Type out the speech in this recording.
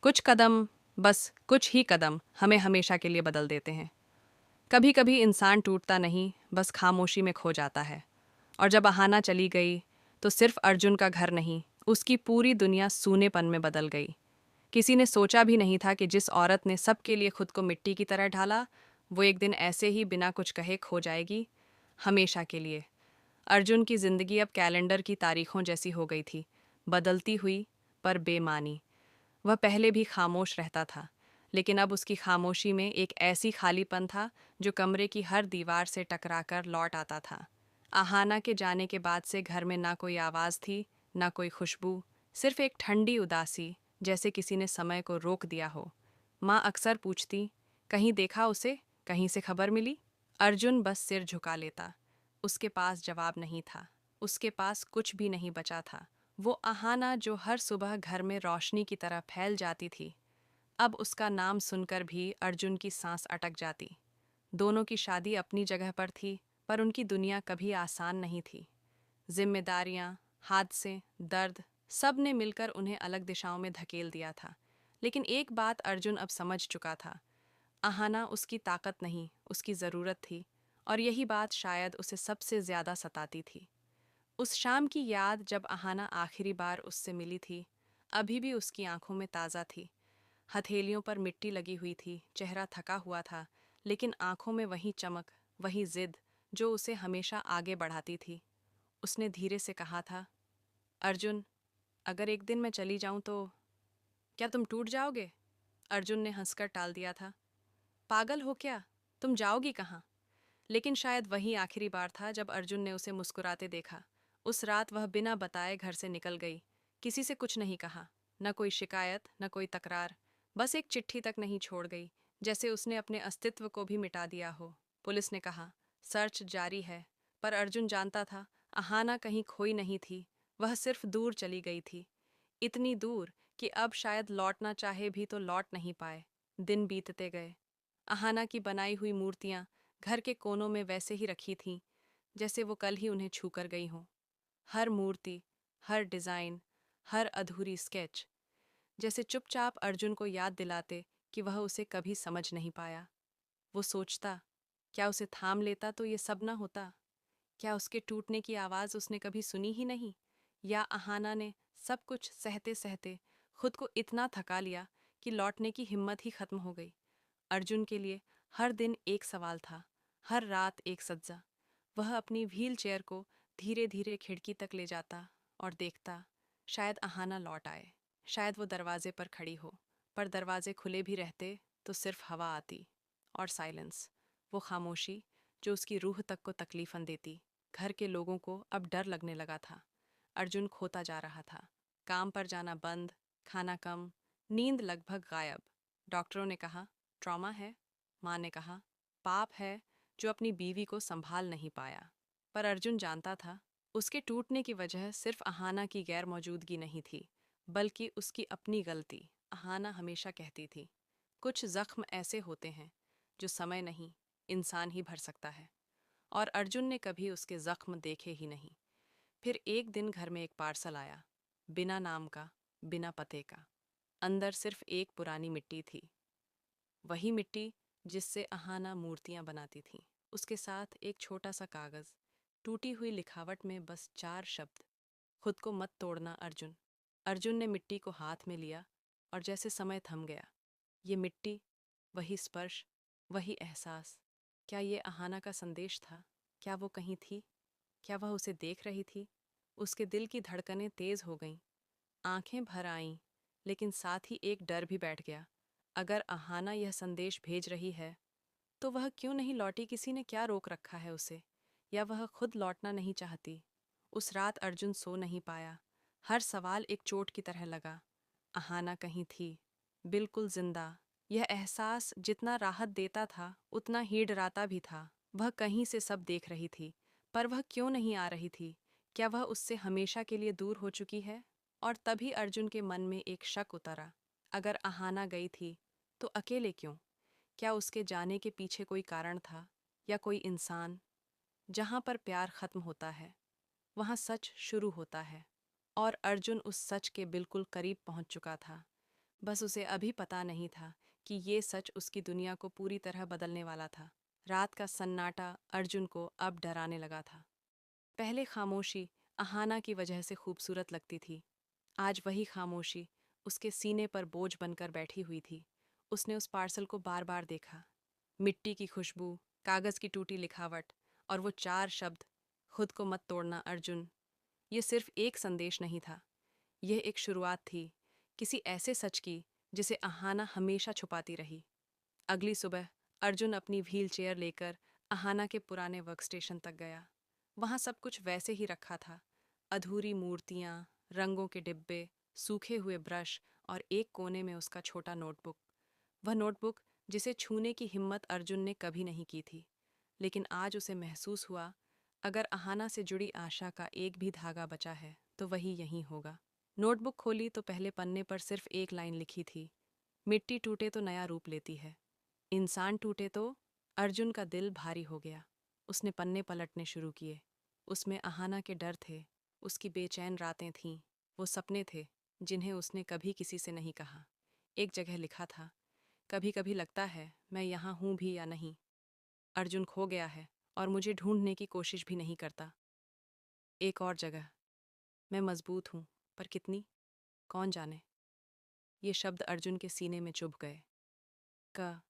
कुछ कदम, बस कुछ ही कदम हमें हमेशा के लिए बदल देते हैं। कभी कभी इंसान टूटता नहीं, बस खामोशी में खो जाता है। और जब अहाना चली गई तो सिर्फ अर्जुन का घर नहीं, उसकी पूरी दुनिया सूनेपन में बदल गई। किसी ने सोचा भी नहीं था कि जिस औरत ने सबके लिए खुद को मिट्टी की तरह ढाला, वो एक दिन ऐसे ही बिना कुछ कहे खो जाएगी, हमेशा के लिए। अर्जुन की जिंदगी अब कैलेंडर की तारीखों जैसी हो गई थी, बदलती हुई पर बेमानी। वह पहले भी खामोश रहता था, लेकिन अब उसकी खामोशी में एक ऐसी खालीपन था जो कमरे की हर दीवार से टकराकर लौट आता था। आहाना के जाने के बाद से घर में ना कोई आवाज़ थी, ना कोई खुशबू, सिर्फ एक ठंडी उदासी, जैसे किसी ने समय को रोक दिया हो। माँ अक्सर पूछती, कहीं देखा उसे, कहीं से खबर मिली? अर्जुन बस सिर झुका लेता। उसके पास जवाब नहीं था, उसके पास कुछ भी नहीं बचा था। वो अहाना जो हर सुबह घर में रोशनी की तरह फैल जाती थी, अब उसका नाम सुनकर भी अर्जुन की सांस अटक जाती। दोनों की शादी अपनी जगह पर थी, पर उनकी दुनिया कभी आसान नहीं थी। जिम्मेदारियां, हादसे, दर्द, सब ने मिलकर उन्हें अलग दिशाओं में धकेल दिया था। लेकिन एक बात अर्जुन अब समझ चुका था, अहाना उसकी ताकत नहीं, उसकी ज़रूरत थी। और यही बात शायद उसे सबसे ज़्यादा सताती थी। उस शाम की याद जब अहाना आखिरी बार उससे मिली थी, अभी भी उसकी आंखों में ताज़ा थी। हथेलियों पर मिट्टी लगी हुई थी, चेहरा थका हुआ था, लेकिन आंखों में वही चमक, वही जिद जो उसे हमेशा आगे बढ़ाती थी। उसने धीरे से कहा था, अर्जुन, अगर एक दिन मैं चली जाऊं तो क्या तुम टूट जाओगे? अर्जुन ने हंसकर टाल दिया था, पागल हो क्या, तुम जाओगी कहाँ? लेकिन शायद वही आखिरी बार था जब अर्जुन ने उसे मुस्कुराते देखा। उस रात वह बिना बताए घर से निकल गई, किसी से कुछ नहीं कहा, न कोई शिकायत, न कोई तकरार, बस एक चिट्ठी तक नहीं छोड़ गई, जैसे उसने अपने अस्तित्व को भी मिटा दिया हो। पुलिस ने कहा, सर्च जारी है, पर अर्जुन जानता था, अहाना कहीं खोई नहीं थी, वह सिर्फ दूर चली गई थी। इतनी दूर कि अब शायद लौटना चाहे भी तो लौट नहीं पाए। दिन बीतते गए। अहाना की बनाई हुई मूर्तियां घर के कोनों में वैसे ही रखी थीं, जैसे वो कल ही उन्हें छूकर गई हों। हर मूर्ति, हर डिज़ाइन, हर अधूरी स्केच, जैसे चुपचाप अर्जुन को याद दिलाते कि वह उसे कभी समझ नहीं पाया। वो सोचता, क्या उसे थाम लेता तो ये सब न होता? क्या उसके टूटने की आवाज़ उसने कभी सुनी ही नहीं? या अहाना ने सब कुछ सहते सहते खुद को इतना थका लिया कि लौटने की हिम्मत ही खत्म हो गई? अर्जुन के लिए हर दिन एक सवाल था, हर रात एक सज्जा। वह अपनी व्हील चेयर को धीरे धीरे खिड़की तक ले जाता और देखता, शायद अहाना लौट आए, शायद वो दरवाजे पर खड़ी हो। पर दरवाजे खुले भी रहते तो सिर्फ हवा आती और साइलेंस, वो खामोशी जो उसकी रूह तक को तकलीफन देती। घर के लोगों को अब डर लगने लगा था। अर्जुन खोता जा रहा था, काम पर जाना बंद, खाना कम, नींद लगभग गायब। डॉक्टरों ने कहा, ट्रॉमा है। माँ ने कहा, पाप है जो अपनी बीवी को संभाल नहीं पाया। पर अर्जुन जानता था, उसके टूटने की वजह सिर्फ अहाना की गैर मौजूदगी नहीं थी, बल्कि उसकी अपनी गलती। अहाना हमेशा कहती थी, कुछ जख्म ऐसे होते हैं जो समय नहीं, इंसान ही भर सकता है। और अर्जुन ने कभी उसके जख्म देखे ही नहीं। फिर एक दिन घर में एक पार्सल आया, बिना नाम का, बिना पते का। अंदर सिर्फ एक पुरानी मिट्टी थी, वही मिट्टी जिससे अहाना मूर्तियां बनाती थीं। उसके साथ एक छोटा सा कागज, टूटी हुई लिखावट में बस 4 शब्द, खुद को मत तोड़ना अर्जुन। अर्जुन ने मिट्टी को हाथ में लिया और जैसे समय थम गया। ये मिट्टी, वही स्पर्श, वही एहसास। क्या ये अहाना का संदेश था? क्या वो कहीं थी? क्या वह उसे देख रही थी? उसके दिल की धड़कनें तेज हो गईं, आंखें भर आईं, लेकिन साथ ही एक डर भी बैठ गया। अगर अहाना यह संदेश भेज रही है, तो वह क्यों नहीं लौटी? किसी ने क्या रोक रखा है उसे? या वह खुद लौटना नहीं चाहती? उस रात अर्जुन सो नहीं पाया। हर सवाल एक चोट की तरह लगा। अहाना कहीं थी, बिल्कुल जिंदा। यह एहसास जितना राहत देता था, उतना ही डराता भी था। वह कहीं से सब देख रही थी, पर वह क्यों नहीं आ रही थी? क्या वह उससे हमेशा के लिए दूर हो चुकी है? और तभी अर्जुन के मन में एक शक उतरा, अगर अहाना गई थी, तो अकेले क्यों? क्या उसके जाने के पीछे कोई कारण था, या कोई इंसान? जहाँ पर प्यार खत्म होता है, वहाँ सच शुरू होता है। और अर्जुन उस सच के बिल्कुल करीब पहुँच चुका था। बस उसे अभी पता नहीं था कि ये सच उसकी दुनिया को पूरी तरह बदलने वाला था। रात का सन्नाटा अर्जुन को अब डराने लगा था। पहले खामोशी अहाना की वजह से खूबसूरत लगती थी। आज वही खामोशी उसके सीने पर बोझ बनकर बैठी हुई थी। उसने उस पार्सल को बार बार देखा। मिट्टी की खुशबू, कागज़ की टूटी लिखावट और वो 4 शब्द, खुद को मत तोड़ना अर्जुन। ये सिर्फ एक संदेश नहीं था, यह एक शुरुआत थी किसी ऐसे सच की जिसे अहाना हमेशा छुपाती रही। अगली सुबह अर्जुन अपनी व्हील चेयर लेकर अहाना के पुराने वर्क स्टेशन तक गया। वहाँ सब कुछ वैसे ही रखा था। अधूरी मूर्तियाँ, रंगों के डिब्बे, सूखे हुए ब्रश और एक कोने में उसका छोटा नोटबुक। वह नोटबुक जिसे छूने की हिम्मत अर्जुन ने कभी नहीं की थी। लेकिन आज उसे महसूस हुआ, अगर अहाना से जुड़ी आशा का एक भी धागा बचा है तो वही यहीं होगा। नोटबुक खोली तो पहले पन्ने पर सिर्फ एक लाइन लिखी थी, मिट्टी टूटे तो नया रूप लेती है, इंसान टूटे तो। अर्जुन का दिल भारी हो गया। उसने पन्ने पलटने शुरू किए। उसमें अहाना के डर थे, उसकी बेचैन रातें थीं, वो सपने थे जिन्हें उसने कभी किसी से नहीं कहा। एक जगह लिखा था, कभी कभी लगता है मैं यहाँ हूँ भी या नहीं। अर्जुन खो गया है और मुझे ढूंढने की कोशिश भी नहीं करता। एक और जगह, मैं मजबूत हूँ, पर कितनी, कौन जाने। ये शब्द अर्जुन के सीने में चुभ गए। क